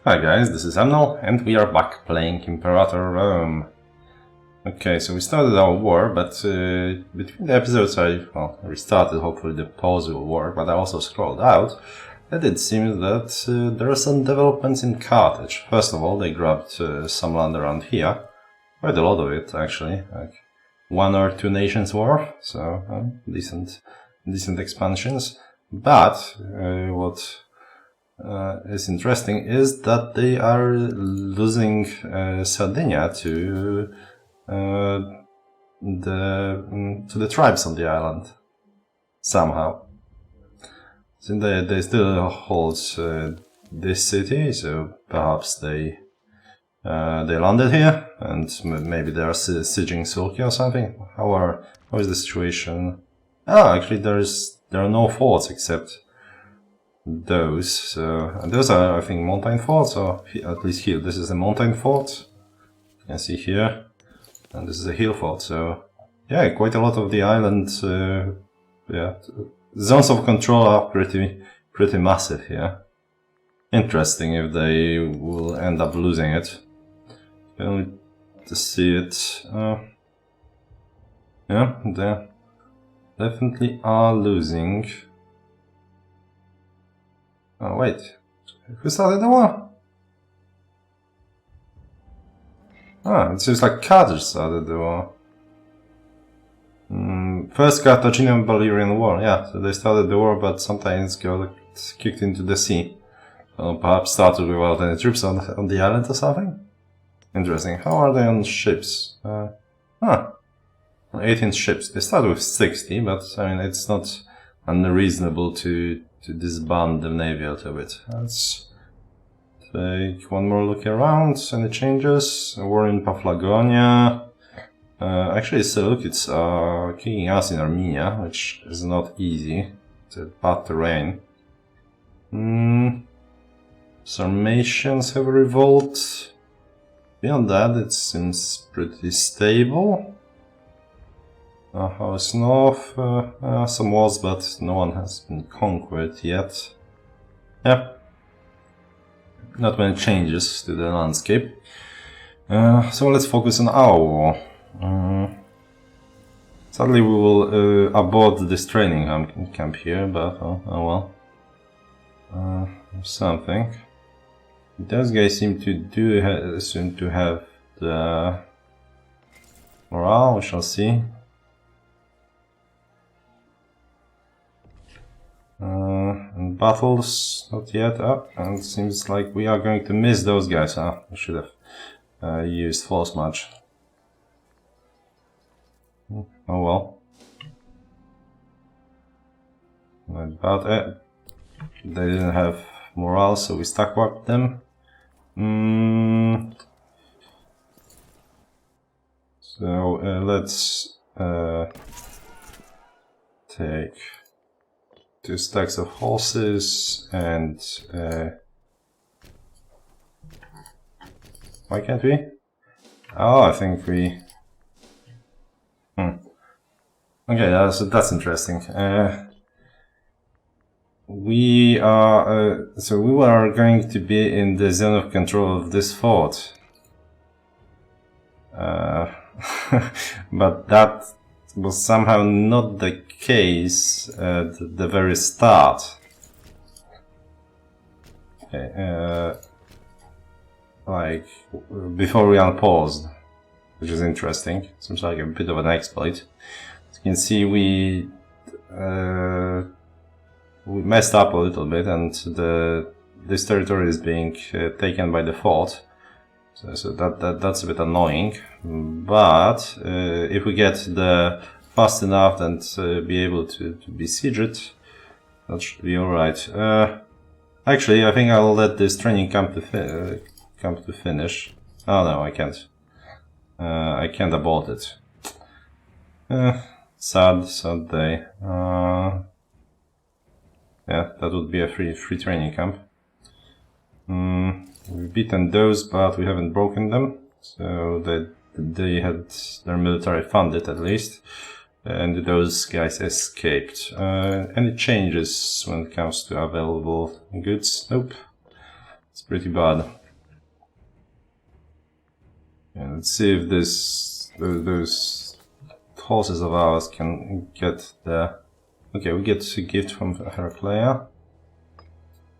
Hi guys, this is Emnel, and we are back playing Imperator Rome. Okay, so we started our war, but between the episodes I restarted hopefully the possible war, but I also scrolled out, and it seems that there are some developments in Carthage. First of all, they grabbed some land around here, quite a lot of it actually, like 1 or 2 nations worth, so decent expansions. But what is interesting is that they are losing Sardinia to the tribes on the island somehow. So they still hold this city, so perhaps they landed here and maybe they are sieging Sulky or something. How is the situation? Actually there are no forts except those. So and those are, I think, mountain forts, or at least here. This is a mountain fort. You can see here, and this is a hill fort. So yeah, quite a lot of the island. Zones of control are pretty massive here. Interesting if they will end up losing it. Can only to see it. Yeah, they definitely are losing. Oh wait, who started the war? It seems like Carthage started the war. First Carthaginian-Bulgarian War, yeah, so they started the war, but sometimes got kicked into the sea. Perhaps started without any troops on the island or something? Interesting. How are they on ships? 18 ships. They started with 60, but I mean, it's not unreasonable to disband the navy out of it. Let's take one more look around. Any changes? A war in Paphlagonia. Actually, Seleucids are kicking us in Armenia, which is not easy. It's a bad terrain. Sarmatians have a revolt. Beyond that, it seems pretty stable. House North, some wars, but no one has been conquered yet. Yeah, not many changes to the landscape. So let's focus on our war. Sadly, we will abort this training camp here, but oh well. Something. Those guys seem to have the morale. We shall see. And battles, not yet. And it seems like we are going to miss those guys. We should have used force march. Oh well. But they didn't have morale, so we stack wiped them. So let's take 2 stacks of horses and why can't we? Oh, I think we. Okay, that's interesting. We are so we were going to be in the zone of control of this fort, but that was somehow not the case at the very start. Okay, like before we unpaused, which is interesting. Seems like a bit of an exploit. As you can see, we messed up a little bit, and this territory is being taken by default. So that's a bit annoying. But if we get the fast enough and be able to besiege it, that should be all right. Actually, I think I'll let this training come to finish. Oh no, I can't. I can't abort it. Sad day. Yeah, that would be a free training camp. We've beaten those, but we haven't broken them, so they had their military funded at least, and those guys escaped. Any changes when it comes to available goods? Nope. It's pretty bad. Yeah, let's see if those horses of ours can get the... Okay, we get a gift from Heraclea.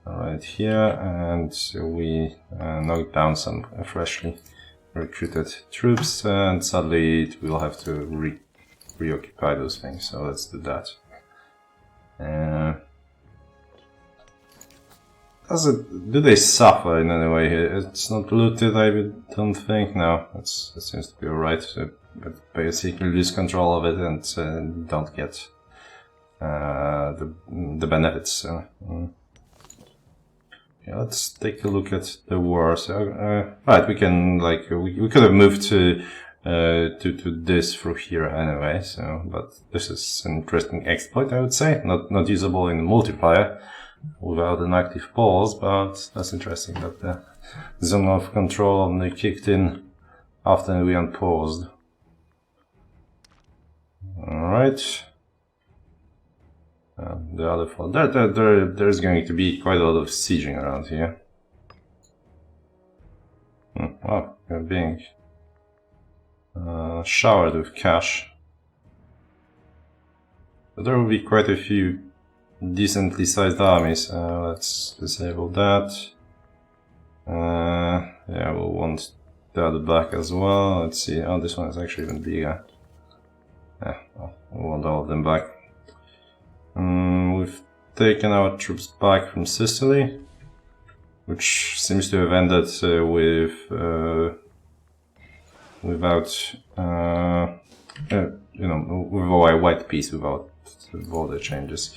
Right here, and we knock down some freshly recruited troops, and sadly we'll have to reoccupy those things, so let's do that. Do they suffer in any way here? It's not looted, I don't think. No, that seems to be alright. But basically lose control of it and don't get the benefits. Yeah, let's take a look at the war. So, right, we can we could have moved to this through here anyway. So, but this is an interesting exploit, I would say. Not usable in multiplayer without an active pause, but that's interesting that the zone of control only kicked in after we unpaused. All right. The other fault. There's going to be quite a lot of sieging around here. Wow, we're being showered with cash. But there will be quite a few decently sized armies. Let's disable that. Yeah, we'll want the other back as well. Let's see. Oh, this one is actually even bigger. Yeah, well, we want all of them back. We've taken our troops back from Sicily, which seems to have ended without you know, with a white peace, without border changes.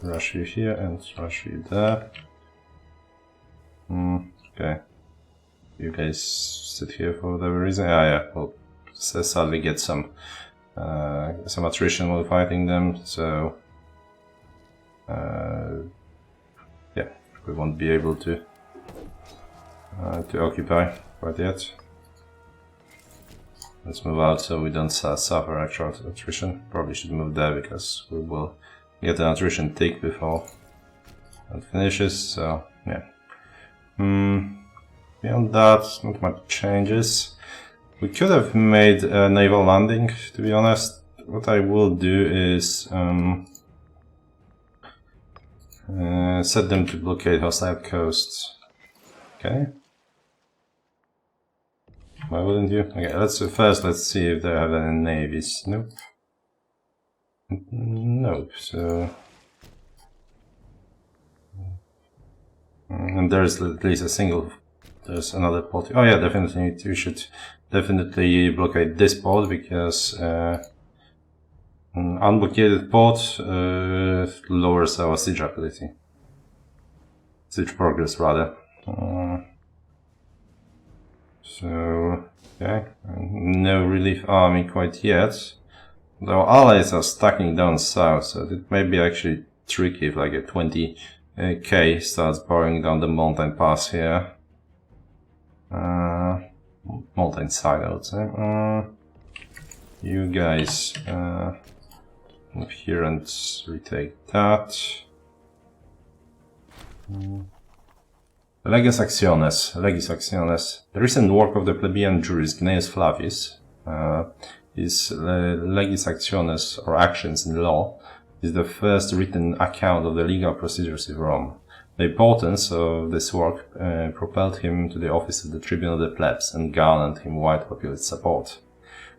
Rush you here and rush you there. Okay, you guys sit here for whatever reason. Yeah, we'll sadly get some attrition while fighting them, so yeah, we won't be able to occupy quite yet. Let's move out so we don't suffer actual attrition. Probably should move there because we will get an attrition tick before it finishes, so yeah. Beyond that, not much changes. We could have made a naval landing, to be honest. What I will do is set them to blockade hostile coasts. Okay. Why wouldn't you? Okay, let's see if they have any navies. Nope. Nope. So, and there's at least a single. There's another port. Oh yeah, definitely. You should definitely blockade this port because an unblockaded port lowers our siege ability. Siege progress, rather. So, okay, no relief army quite yet. Our allies are stacking down south, so it may be actually tricky if like a 20k starts pouring down the mountain pass here. Mountain side, I would say. You guys move here and retake that. Legis Actiones. The recent work of the plebeian jurist Gnaeus Flavius is Legis Actiones, or Actions in Law, is the first written account of the legal procedures in Rome. The importance of this work propelled him to the office of the Tribune of the Plebs and garnered him wide popular support.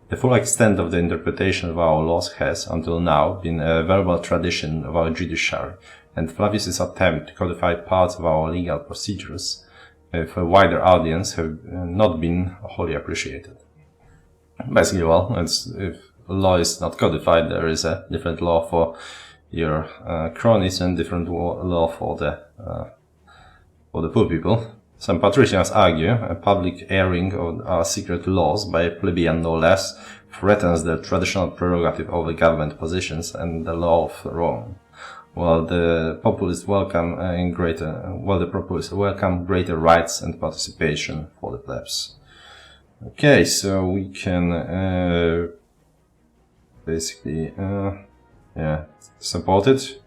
The full extent of the interpretation of our laws has, until now, been a verbal tradition of our judiciary, and Flavius's attempt to codify parts of our legal procedures for a wider audience have not been wholly appreciated. Basically, well, if law is not codified, there is a different law for your cronies and different law for the poor people. Some patricians argue a public airing of our secret laws by a plebeian no less threatens the traditional prerogative over government positions and the law of Rome, while the populace welcome greater rights and participation for the plebs. Okay, so we can basically support it,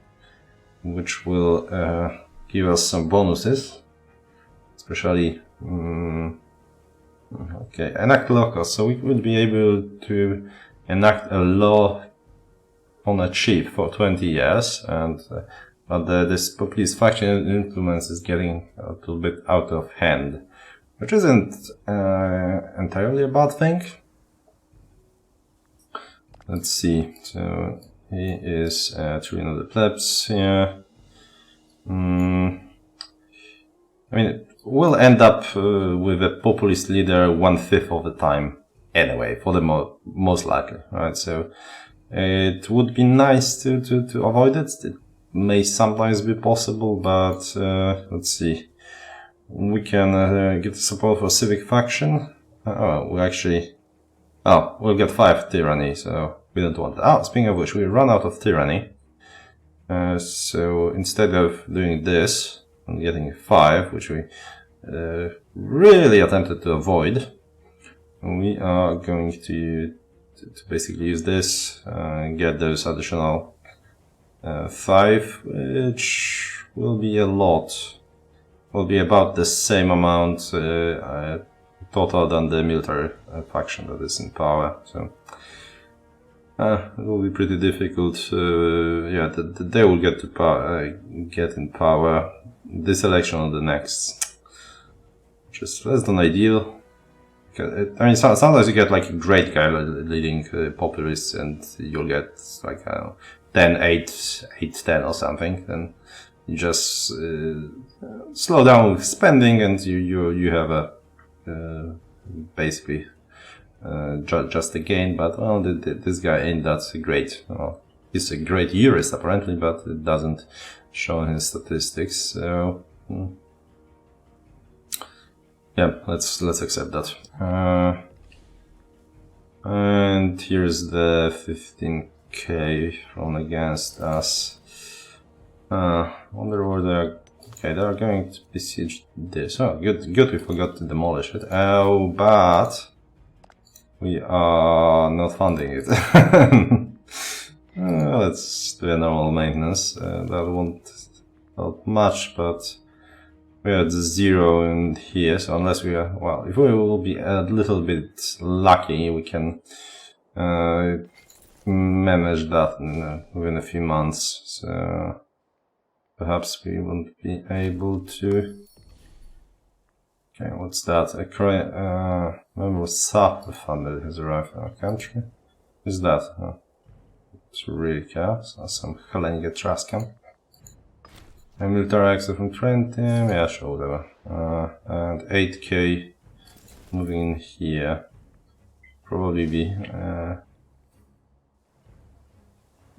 which will give us some bonuses, especially okay, enact law cost. So we would be able to enact a law on a chip for 20 years, and but this populist faction influence is getting a little bit out of hand, which isn't entirely a bad thing. Let's see. So he is treating the plebs here. I mean, we'll end up with a populist leader 1/5 of the time anyway, for the most likely, right? So it would be nice to avoid it. It may sometimes be possible, but let's see. We can get support for civic faction. We'll get 5 tyranny, so we don't want that. Oh, speaking of which, we run out of tyranny. So instead of doing this and getting 5, which we really attempted to avoid, we are going to basically use this and get those additional 5, which will be a lot. Will be about the same amount total than the military faction that is in power. So it will be pretty difficult. Yeah, they will get to get in power this election or the next. Just less than ideal. I mean, sometimes you get like a great guy leading populists, and you'll get like 10, 8, 10 or something. Then you just slow down with spending, and you have a basically just a gain. But well, this guy ain't that great. Well, he's a great jurist apparently, but it doesn't show in his statistics. So. Yeah, let's accept that. And here's the 15k from against us. Wonder where they're. Okay, they're going to besiege this. Oh, good. We forgot to demolish it. Oh, but we are not funding it. Let's do a normal maintenance. That won't help much, but. We are at 0 in here, so unless we are, well, if we will be a little bit lucky, we can manage that within a few months. So perhaps we won't be able to. Okay, what's that? A member of Sap family has arrived in our country. Who's that? It's really chaos. Some Hellenic Etruscan. A military exit from Trentum, yeah, sure, whatever. And 8k moving in here. Probably be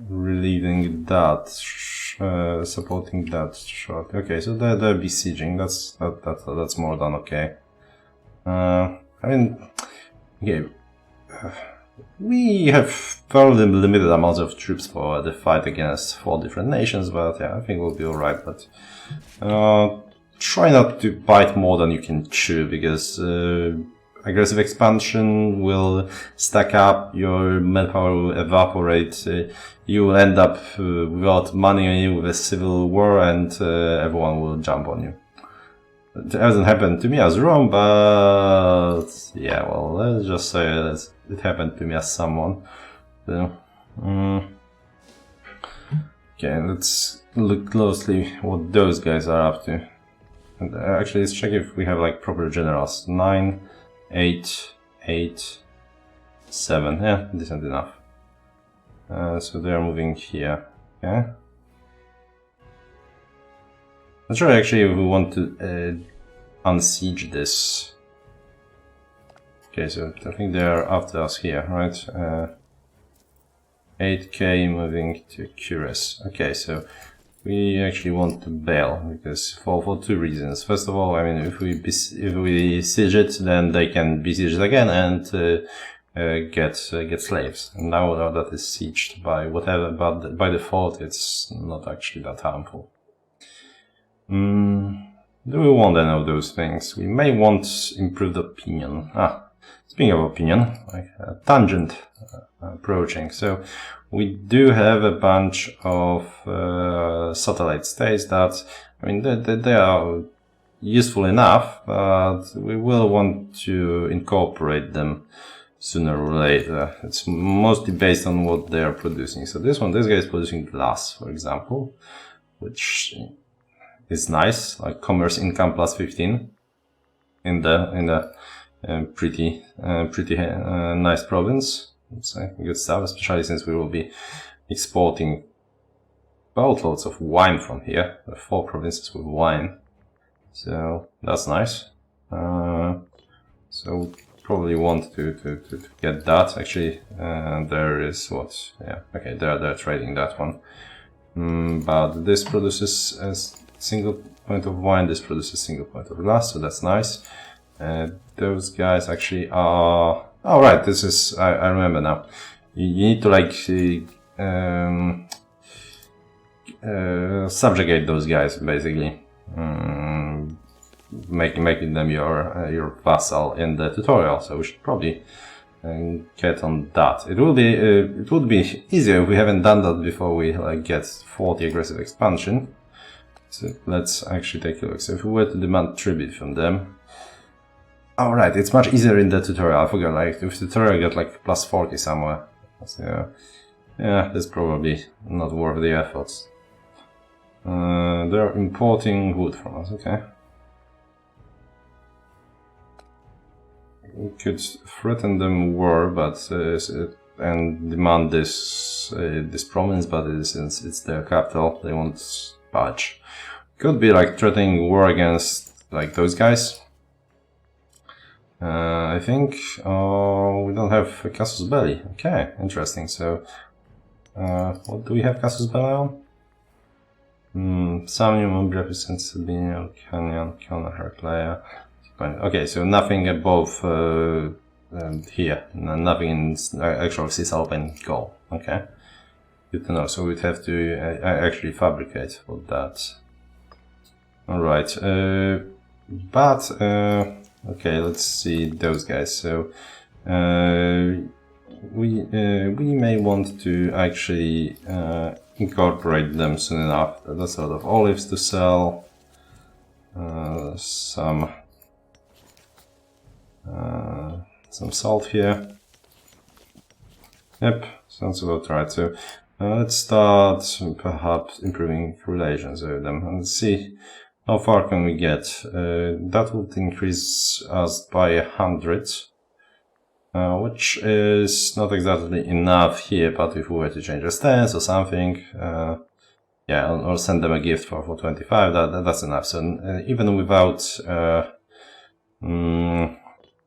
relieving that, supporting that shot. Okay, so they're besieging. That's more than okay. I mean, okay. We have fairly limited amounts of troops for the fight against 4 different nations, but yeah, I think we'll be alright. But try not to bite more than you can chew, because aggressive expansion will stack up, your manpower will evaporate, you will end up without money with a civil war, and everyone will jump on you. It hasn't happened to me as Rome, but yeah, well, let's just say it happened to me as someone. So, okay, let's look closely what those guys are up to. And actually, let's check if we have like proper generals. 9, 8, 8, 7. Yeah, decent enough. So they are moving here. Okay. Not sure actually if we want to unsiege this. Okay, so I think they are after us here, right? 8k moving to Cures. Okay, so we actually want to bail, because for 2 reasons. First of all, I mean, if we siege it, then they can besiege it again and get slaves. And now that is sieged by whatever, but by default, it's not actually that harmful. Do we want any of those things? We may want improved opinion. Speaking of opinion, like a tangent approaching. So we do have a bunch of satellite states that I mean, they are useful enough, but we will want to incorporate them sooner or later. It's mostly based on what they are producing. So this guy is producing glass, for example, which is nice, like commerce income plus 15 in the pretty nice province. It's good stuff, especially since we will be exporting boatloads of wine from here. There are 4 provinces with wine, so that's nice. So probably want to get that. Actually, there is what? Yeah, okay, they're trading that one. But this produces a single point of wine. This produces single point of glass, so that's nice. Those guys actually are. Oh right, this is. I remember now. You need to like subjugate those guys basically. Making them your vassal in the tutorial, so we should probably get on that. It would be easier if we haven't done that before we like get 40 aggressive expansion. So let's actually take a look. So if we were to demand tribute from them, all right, it's much easier in the tutorial. I forgot, like if the tutorial got like plus 40 somewhere. So yeah, that's probably not worth the efforts. They're importing wood from us. Okay. We could threaten them war, but and demand this province, but since it's their capital, they won't budge. Could be like threatening war against like those guys. I think we don't have a casus belli. Okay, interesting. So what do we have casus belli on? Samnium, Umbria, Sensibility, Canyon, Kiona, Heraclea. Okay, so nothing above here, nothing in actual Cisalpine goal. Okay, good to know. So we'd have to actually fabricate for that. All right, but okay, let's see those guys. So we may want to actually incorporate them soon enough. That's a lot of olives to sell. Some salt here. Yep, sounds about right. So let's start perhaps improving relations with them and see how far can we get. That would increase us by 100, which is not exactly enough here, but if we were to change our stance or something, yeah, or send them a gift for 25, that's enough. So even without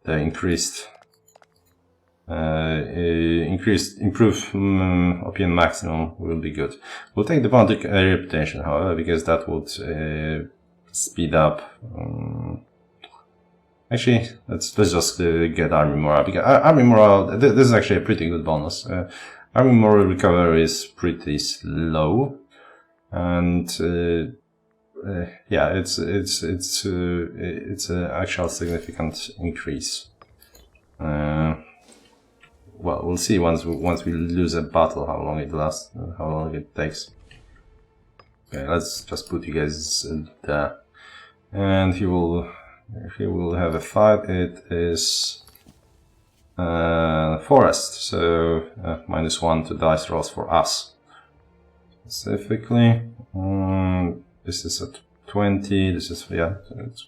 the improved opium maximum will be good. We'll take the bounty reputation, however, because that would speed up. Actually, let's just get army morale, because army morale. This is actually a pretty good bonus. Army morale recovery is pretty slow, and yeah, it's an actual significant increase. Well, we'll see once we lose a battle how long it lasts, how long it takes. Okay, let's just put you guys there, and he will have a fight. It is forest, so -1 to dice rolls for us. Specifically, this is at 20. This is, yeah,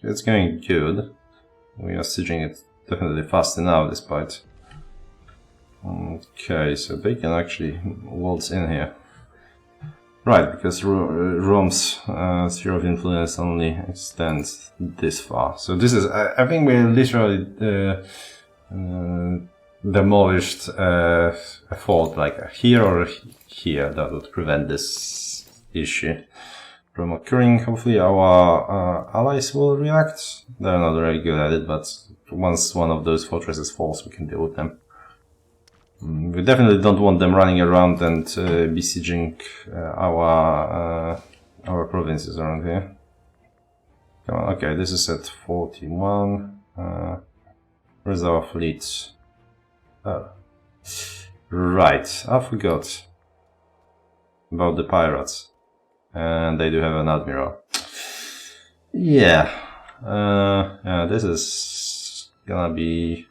it's going good. We are sieging it definitely fast enough, despite. Okay, so they can actually waltz in here. Right, because Rome's sphere of influence only extends this far. So this is, I think we literally demolished a fort like here or here that would prevent this issue from occurring. Hopefully our allies will react. They're not very good at it, but once one of those fortresses falls, we can deal with them. We definitely don't want them running around and besieging our provinces around here. Come on, okay, this is at 41. Where's our fleet? Oh. Right, I forgot about the pirates. And they do have an admiral. Yeah. Yeah, this is gonna be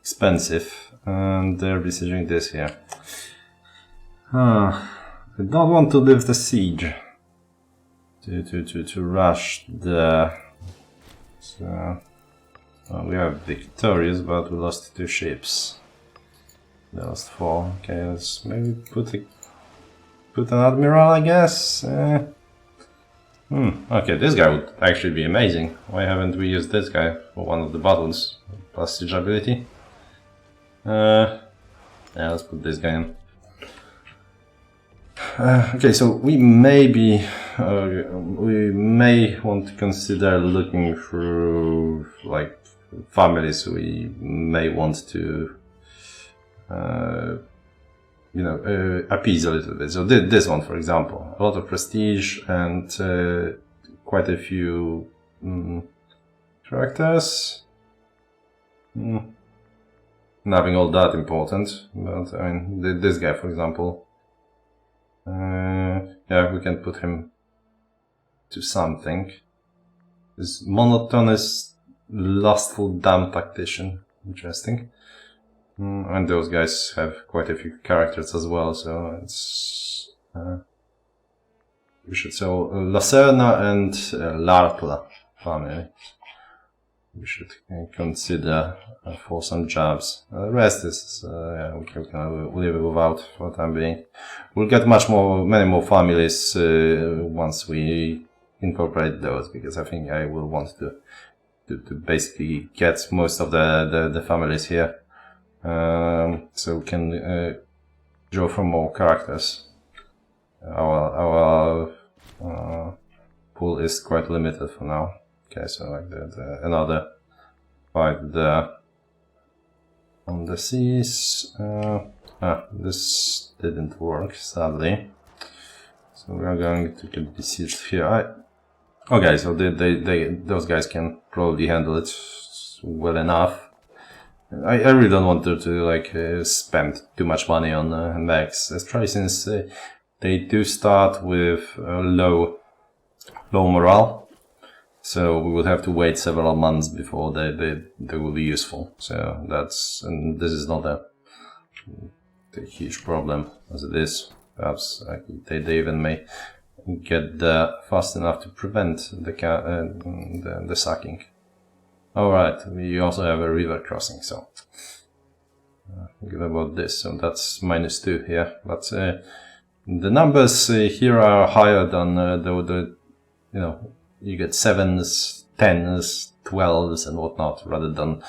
expensive, and they're besieging this here. I don't want to lift the siege. To rush the. So, we are victorious, but we lost 2 ships. They lost 4. Okay, let's maybe put an admiral, I guess. Okay, this guy would actually be amazing. Why haven't we used this guy for one of the battles? Plus siege ability. Yeah, let's put this guy in. Okay, so we may want to consider looking through like families we may want to appease a little bit. So this one, for example, a lot of prestige and quite a few characters. Nothing all that important, but I mean, this guy, for example. Yeah, we can put him to something. This monotonous, lustful, dumb tactician. Interesting. And those guys have quite a few characters as well, so it's... we should show Lacerna and Larpla family. We should consider for some jobs. The rest is, yeah, we can live without for the time being. We'll get many more families once we incorporate those, because I think I will want to basically get most of the families here. So we can draw from more characters. Our pool is quite limited for now. Okay, so like another fight there on the seas. This didn't work, sadly. So we are going to get besieged here. Okay, so those guys can probably handle it well enough. I really don't want to like spend too much money on mechs, especially since they do start with low morale. So we will have to wait several months before they will be useful. So this is not a huge problem as it is. Perhaps they even may get there fast enough to prevent the sacking. All right, we also have a river crossing, so good about this. So that's -2 here, but the numbers here are higher than you get 7s, 10s, 12s, and whatnot, rather than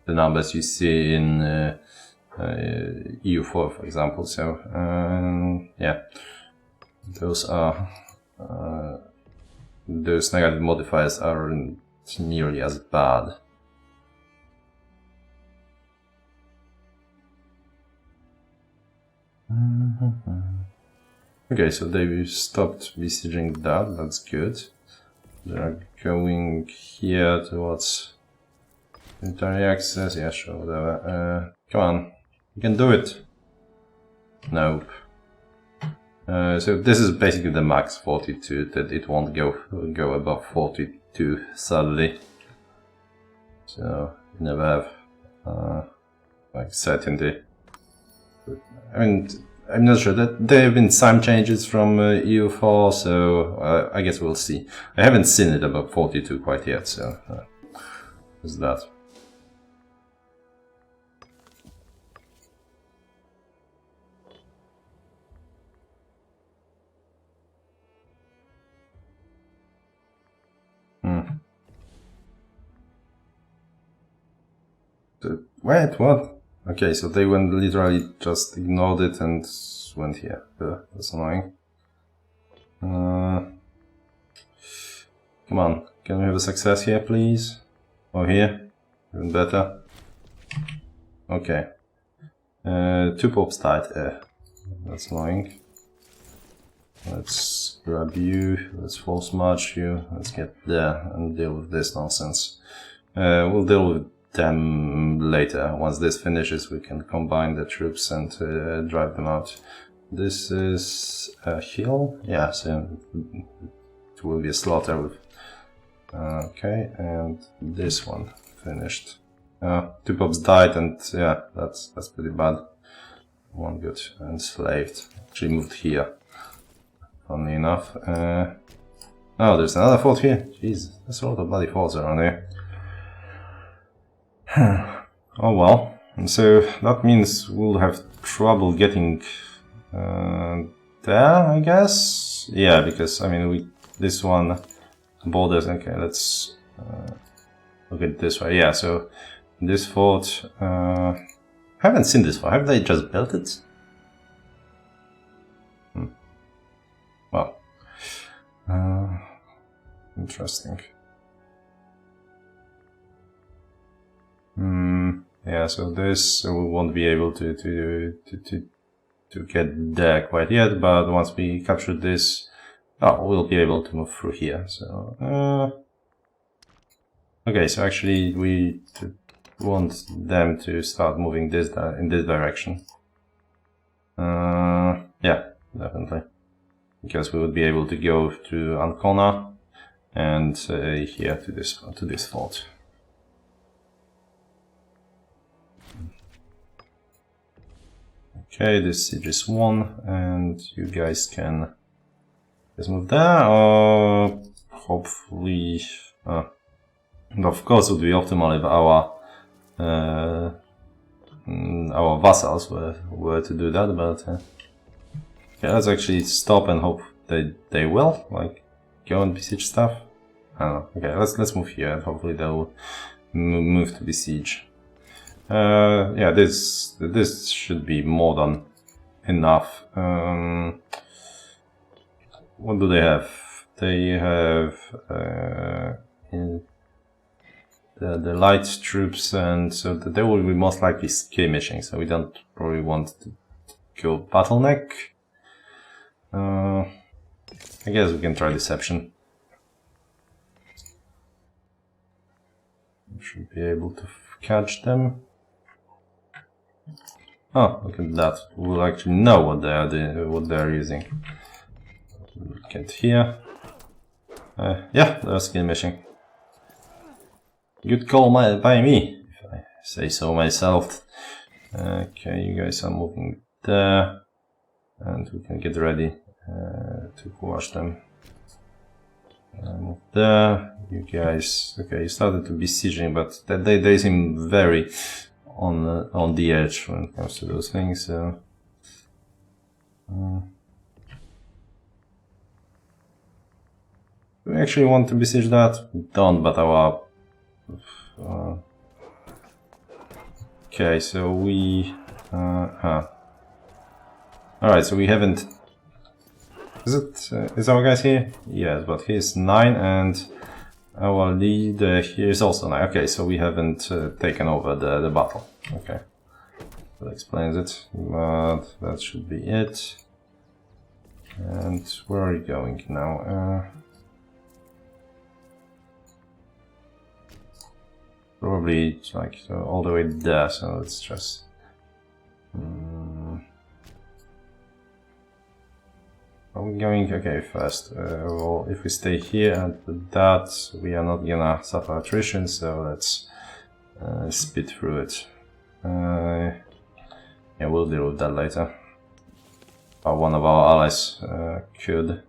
the numbers you see in EU4, for example. So yeah, those negative modifiers aren't nearly as bad. Okay, so they stopped besieging that, that's good. They're going here towards military access, yeah, sure, whatever. Come on, you can do it. Nope. So this is basically the max 42, that it won't go above 42, sadly. So you never have like certainty. I mean, I'm not sure. That there have been some changes from EU4, so I guess we'll see. I haven't seen it above 42 quite yet, so there's that. Wait, what? Okay, so they went literally just ignored it and went here. That's annoying. Come on, can we have a success here, please? Or here? Even better. Okay. 2 popes died. That's annoying. Let's grab you, let's force march you, let's get there and deal with this nonsense. We'll deal with them later. Once this finishes, we can combine the troops and drive them out. this is a hill. Yeah, so it will be a slaughter with. Okay, and this one finished. 2 pops died, and yeah, that's pretty bad. One got enslaved. Actually moved here. Funny enough. Oh, there's another fort here. Jeez, there's a lot of bloody forts around here. Oh well. And so that means we'll have trouble getting there, I guess. Yeah, because I mean this one borders. Okay, let's look at it this way. Yeah, so this fort. I haven't seen this fort. Have they just built it? Well, interesting. Yeah, so this we won't be able to get there quite yet, but once we capture this, we'll be able to move through here. So, okay, so actually we want them to start moving this in this direction. Yeah, definitely, because we would be able to go to Ancona and here to this fort. Okay, this siege is won, and you guys can just move there, or hopefully, of course it would be optimal if our vassals were to do that, but okay, let's actually stop and hope they will, like, go and besiege stuff. I don't know. Okay, let's move here, and hopefully they'll move to besiege. Yeah, this should be more than enough. What do they have? They have the light troops, and so they will be most likely skirmishing. So we don't probably want to go bottleneck. I guess we can try deception. We should be able to catch them. Oh, look at that. We'll actually know what they are using. Look at here. Yeah, they're skirmishing. Good call by me, if I say so myself. Okay, you guys are moving there, and we can get ready to quash them. Move there. You guys, okay, you started to besieging, but they seem very on the edge when it comes to those things. So we actually want to besiege that. We don't, but our okay, so we alright, so we haven't. Is our guys here? Yes, but he's 9 and our leader here is also 9. Okay, so we haven't taken over the battle. Okay, that explains it, but that should be it. And where are you going now? Probably like all the way there, so let's just are we going? Okay, first, well, if we stay here and with that, we are not gonna suffer attrition, so let's speed through it. Yeah, we'll deal with that later. One of our allies could.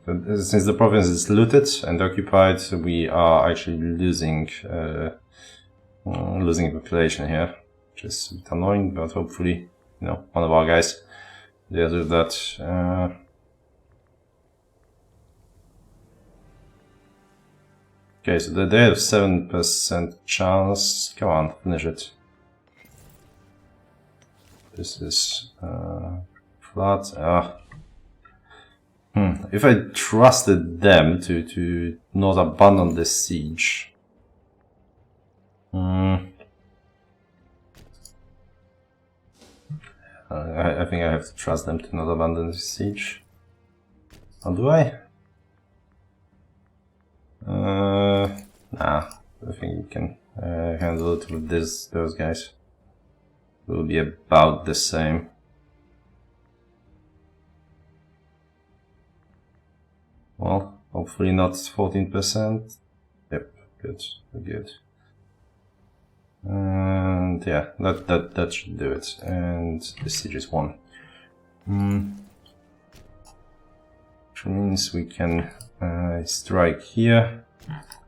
But since the province is looted and occupied, we are actually losing population here, which is a bit annoying, but hopefully, you know, one of our guys deals with that. Okay, so they have 7% chance. Come on, finish it. This is flat. If I trusted them to not abandon the siege. I think I have to trust them to not abandon the siege. How do I? Nah, I think we can handle it with those guys. Will be about the same. Hopefully not 14%. Yep, good, good. And yeah, that should do it. And the siege is won. Which means we can strike here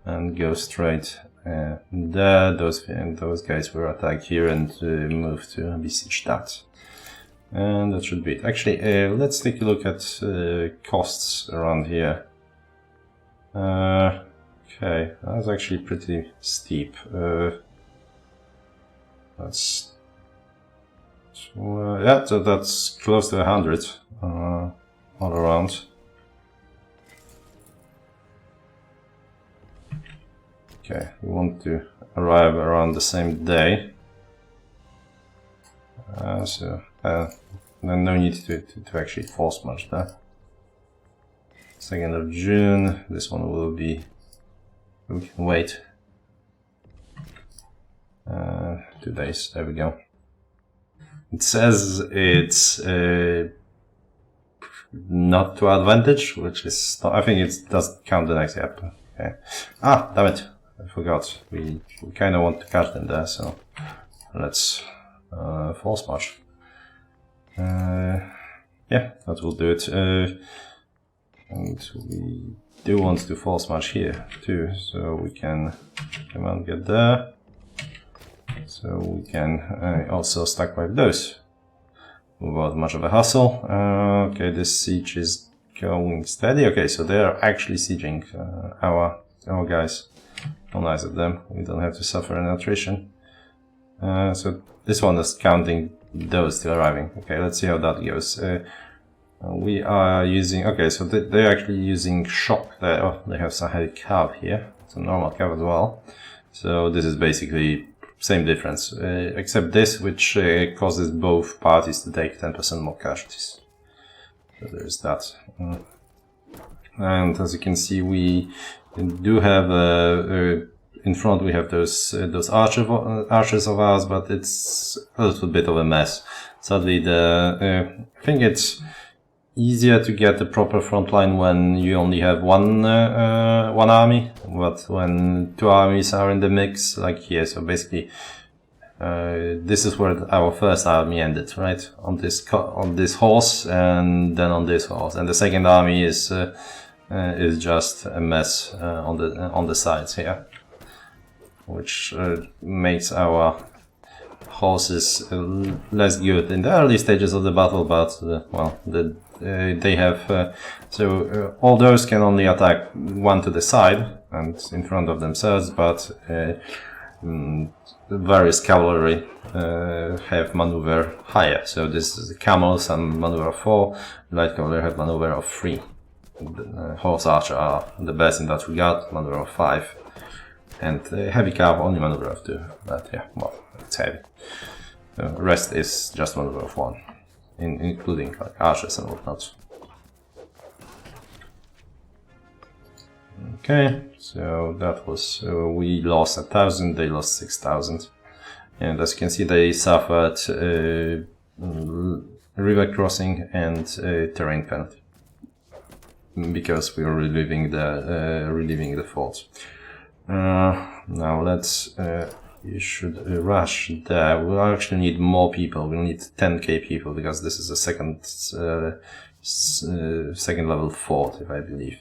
and go straight there. Those guys will attack here and move to besiege that. And that should be it. Actually, let's take a look at costs around here. Okay, that's actually pretty steep. That's yeah, so that's close to 100 all around. Okay, we want to arrive around the same day. Then no need to actually force march there. 2nd of June, this one will be, we can wait 2 days, there we go. It says it's not to advantage, which is, I think it doesn't count the next app. Okay. Ah, damn it, I forgot. We kind of want to catch them there, so let's force march. Yeah, that will do it. And we do want to force march here too, so we can come and get there. So we can also stack wipe those without much of a hassle. Okay, this siege is going steady. Okay, so they are actually sieging our guys. How nice of them. We don't have to suffer an attrition. So this one is counting those still arriving. Okay, let's see how that goes. We are using, okay, so they're actually using shock there. Oh, they have some heavy cav here. It's a normal cav as well. So this is basically same difference, except this, which causes both parties to take 10% more casualties. So there's that. And as you can see, we do have in front we have those archers of ours, but it's a little bit of a mess. Sadly, I think it's easier to get the proper front line when you only have one army, but when 2 armies are in the mix, like here. So basically, this is where our first army ended, right? On this horse, and then on this horse, and the second army is just a mess on the sides here, which makes our horses less good in the early stages of the battle, but well, they have so all those can only attack one to the side and in front of themselves, but various cavalry have maneuver higher. So this is the camels and maneuver of 4, light cavalry have maneuver of 3. The horse archer are the best in that regard, maneuver of 5, and heavy cav only maneuver of 2. But yeah, well, it's heavy. The rest is just maneuver of 1, including like archers and whatnot. Okay, so that was we lost 1,000, they lost 6,000, and as you can see, they suffered river crossing and terrain penalty because we were relieving the fort. Now let's. You should rush there. We'll actually need more people. We'll need 10k people because this is a second level fort, if I believe.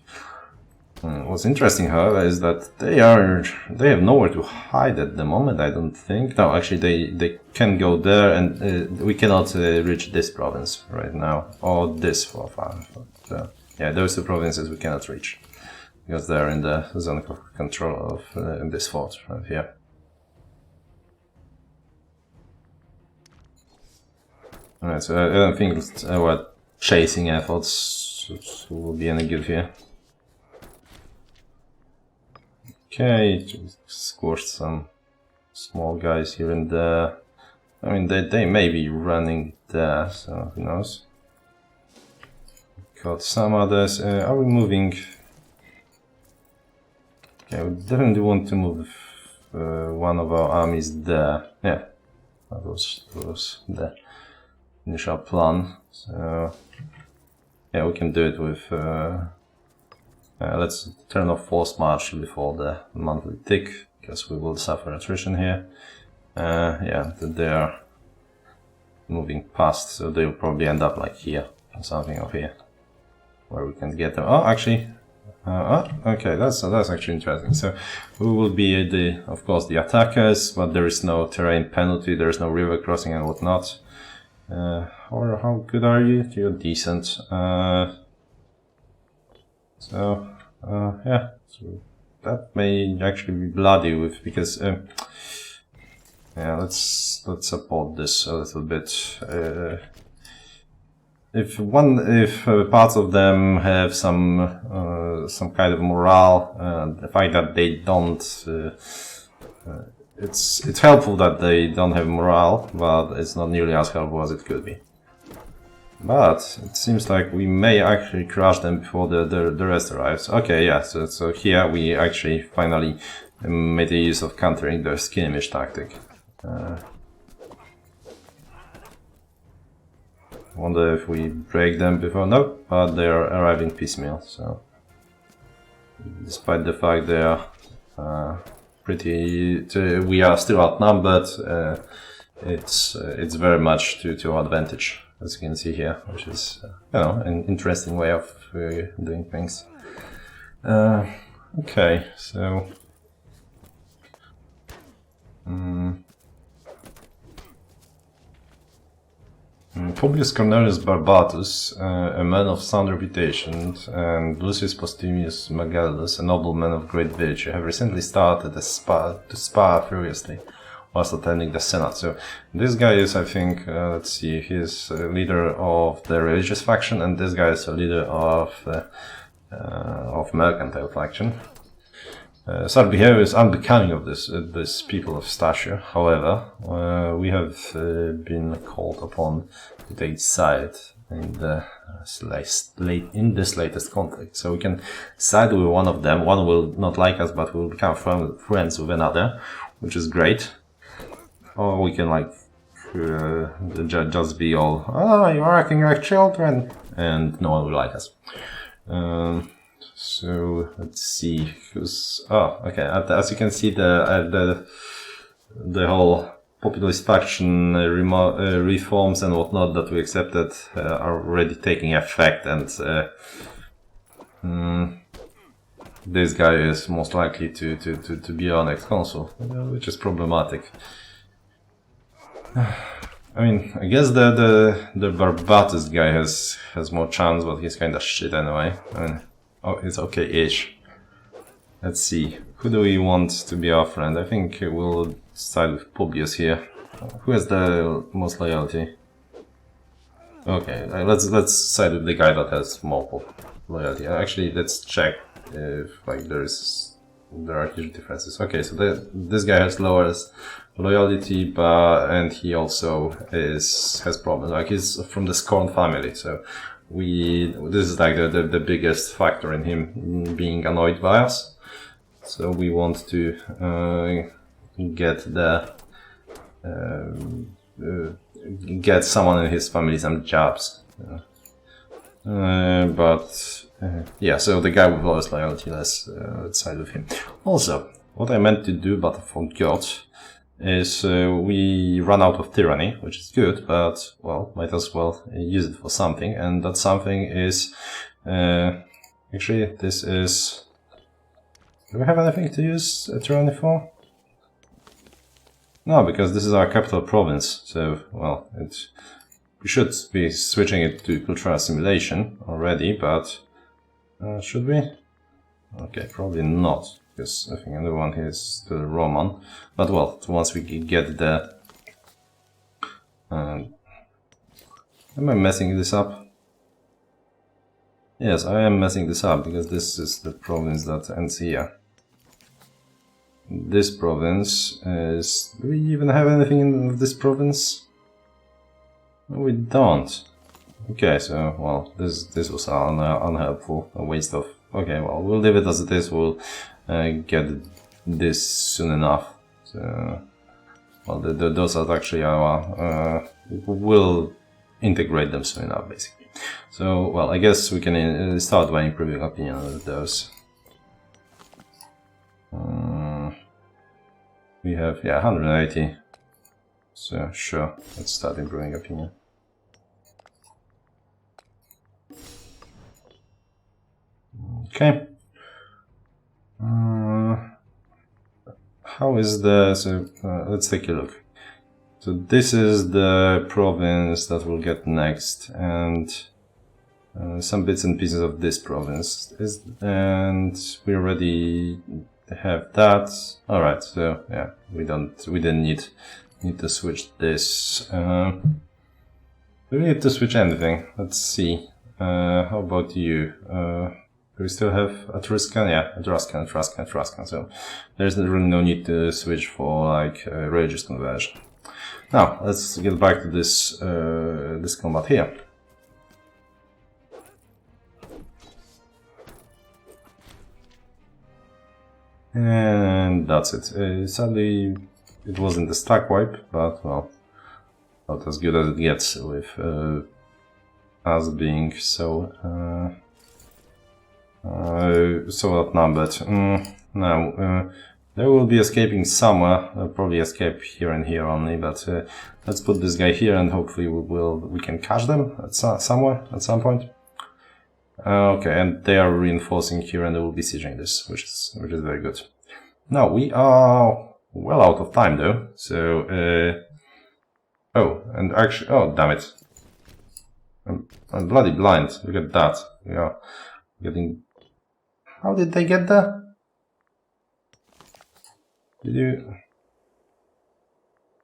What's interesting, however, is that they have nowhere to hide at the moment. I don't think. No, actually, they can go there, and we cannot reach this province right now, or this for far. But, yeah, those 2 provinces we cannot reach because they're in the zone of control of this fort right here. Alright, so I don't think our chasing efforts will be any good here. Okay, just squashed some small guys here and there. I mean, they may be running there, so who knows. Got some others. Are we moving? Okay, we definitely want to move one of our armies there. Yeah, that was the initial plan. So yeah, we can do it with Let's turn off force march before the monthly tick, because we will suffer attrition here. Yeah, they are moving past, so they'll probably end up like here, or something up here, where we can get them. Oh, actually, okay, that's actually interesting. So we will be of course, the attackers, but there is no terrain penalty, there is no river crossing and whatnot. Or how good are you? You're decent. Yeah, so that may actually be bloody with, because yeah, let's support this a little bit. If parts of them have some kind of morale, the fact that they don't, it's helpful that they don't have morale, but it's not nearly as helpful as it could be. But it seems like we may actually crush them before the rest arrives. Okay, yeah, so here we actually finally made the use of countering their skirmish tactic. Wonder if we break them before. No, but they are arriving piecemeal, so despite the fact they are we are still outnumbered, it's very much to our advantage, as you can see here, which is an interesting way of doing things. Okay, so Publius Cornelius Barbatus, a man of sound reputation, and Lucius Postumius Magellus, a nobleman of great virtue, have recently started to spar furiously whilst attending the Senate. So this guy is, I think, let's see, he is a leader of the religious faction, and this guy is a leader of mercantile faction. Such behavior is unbecoming of this people of stature. However, we have been called upon to take side in this latest conflict. So we can side with one of them. One will not like us, but we'll become friends with another, which is great. Or we can just be all, you're acting like children, and no one will like us. So let's see who's. Oh, okay. As you can see, the whole populist faction reforms and whatnot that we accepted are already taking effect, and this guy is most likely to be our next consul, which is problematic. I mean, I guess the Barbatus guy has more chance, but he's kind of shit anyway. I mean, oh, it's okay-ish. Let's see. Who do we want to be our friend? I think we'll side with Publius here. Who has the most loyalty? Okay, let's side with the guy that has more loyalty. Actually, let's check if there are huge differences. Okay, so this guy has lowest loyalty, and he also has problems. Like, he's from the Scorn family, so this is like the biggest factor in him being annoyed by us. So we want to get someone in his family some jobs. Yeah, so the guy with lowest loyalty, let's side with him. Also, what I meant to do but I forgot is we run out of tyranny, which is good, but, well, might as well use it for something, and that something is, actually, this is, do we have anything to use tyranny for? No, because this is our capital province, so, well, we should be switching it to cultural assimilation already, but, should we? Okay, probably not. Because I think everyone here is still Roman, but well, once we get the... am I messing this up? Yes, I am messing this up, because this is the province that ends here. This province is... Do we even have anything in this province? No, we don't. Okay, so, well, this was unhelpful, a waste of... Okay, well, we'll leave it as it is, we'll get this soon enough. So, well, those are actually our... we'll integrate them soon enough, basically. So, well, I guess we can start by improving opinion with those. We have, yeah, 180. So, sure, let's start improving opinion. Okay. How is the... So, let's take a look. So this is the province that we'll get next, and some bits and pieces of this province. And we already have that. All right, so yeah, we didn't need to switch this. Do we need to switch anything? Let's see. How about you? Do we still have Etruscan? Yeah, Etruscan. So there's really no need to switch for like religious conversion. Now let's get back to this this combat here. And that's it. Sadly, it wasn't a stack wipe, but well, not as good as it gets with us being so so outnumbered. Now they will be escaping somewhere. They'll probably escape here and here only, but let's put this guy here, and hopefully we can catch them at somewhere at some point. Okay, and they are reinforcing here, and they will be sieging this, which is very good. Now we are well out of time though, so oh, and actually, oh damn it, I'm bloody blind. Look at that. We are getting. How did they get there?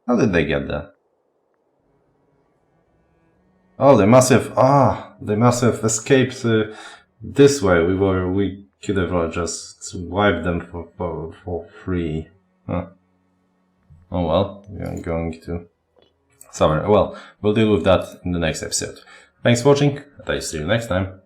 How did they get there? Oh, they must have escaped this way. We could have just wiped them for free. Huh. Oh well, we are going to. Sorry. Well, we'll deal with that in the next episode. Thanks for watching, and I'll see you next time.